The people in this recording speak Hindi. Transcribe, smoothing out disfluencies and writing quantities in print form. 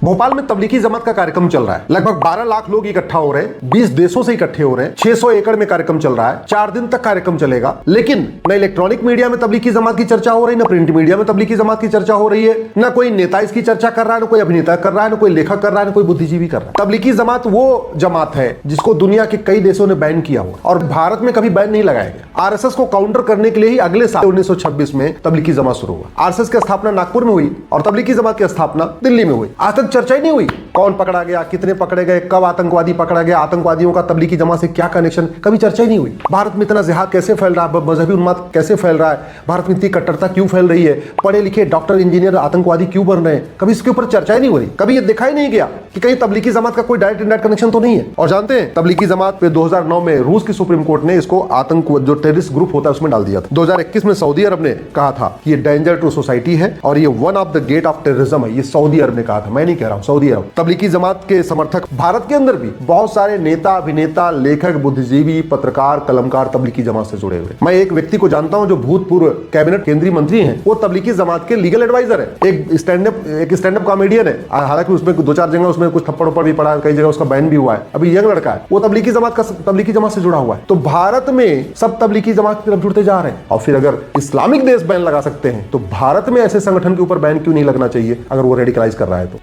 भोपाल में तबलीगी जमात का कार्यक्रम चल रहा है। लगभग 12 लाख लोग इकट्ठा हो रहे हैं, 20 देशों से इकट्ठे हो रहे हैं, 600 एकड़ में कार्यक्रम चल रहा है, 4 दिन तक कार्यक्रम चलेगा। लेकिन न इलेक्ट्रॉनिक मीडिया में तबलीगी जमात की चर्चा हो रही, न प्रिंट मीडिया में तबलीगी जमात की चर्चा हो रही है, न कोई नेता इसकी चर्चा कर रहा है, न कोई अभिनेता कर रहा है, न कोई लेखक कर रहा है, न कोई बुद्धिजीवी कर रहा है। तबलीगी जमात वो जमात है जिसको दुनिया के कई देशों ने बैन किया हुआ और भारत में कभी बैन नहीं लगाया गया। आरएसएस को काउंटर करने के लिए ही अगले साल 1926 में तबलीगी जमात शुरू हुआ। आरएसएस की स्थापना नागपुर में हुई और तबलीगी जमात की स्थापना दिल्ली में हुई। आज तक चर्चा ही नहीं हुई कौन पकड़ा गया, कितने पकड़े गए, कब आतंकवादी पकड़ा गया, आतंकवादियों का तबलीगी जमात से क्या कनेक्शन, कभी चर्चा ही नहीं हुई। भारत में इतना जिहाद कैसे फैल रहा है, मजहबी उन्माद कैसे फैल रहा है, भारत में इतनी कट्टरता क्यों फैल रही है, पढ़े लिखे डॉक्टर इंजीनियर आतंकवादी क्यों बन रहे हैं, कभी इसके ऊपर चर्चा ही नहीं हो रही। कभी ये देखा ही नहीं गया कि कहीं तबलीगी जमात का कोई डायरेक्ट इनडायरेक्ट कनेक्शन तो नहीं है। और जानते हैं तबलीगी जमात पे 2009 में रूस की सुप्रीम कोर्ट ने इसको आतंक जो टेररिस्ट ग्रुप होता है उसमें डाल दिया था। 2021 में सऊदी अरब ने कहा था कि ये डेंजर टू सोसाइटी है और ये one of the gate of terrorism है। ये सऊदी अरब ने कहा था, मैं नहीं कह रहा हूं, सऊदी अरब। तबलीगी जमात के समर्थक भारत के अंदर भी बहुत सारे नेता, अभिनेता, लेखक, बुद्धिजीवी, पत्रकार, कलमकार तबलीगी जमात से जुड़े हुए। मैं एक व्यक्ति को जानता हूं जो भूतपूर्व कैबिनेट केंद्रीय मंत्री हैं, वो तबलीगी जमात के लीगल एडवाइजर है। एक स्टैंड अप कॉमेडियन है, हालांकि उसमें 2-4 जगह उसमें कुछ थप्पड़ उप्पड़ भी पड़ा, कई जगह उसका बैन भी हुआ है। अभी यंग लड़का है, वो तबलीगी जमात से जुड़ा हुआ है। तो भारत में सब तबलीगी जमात की तरफ जुड़ते जा रहे हैं। और फिर अगर इस्लामिक देश बैन लगा सकते हैं तो भारत में ऐसे संगठन के ऊपर बैन क्यों नहीं लगना चाहिए अगर वो रेडिकलाइज कर रहा है तो।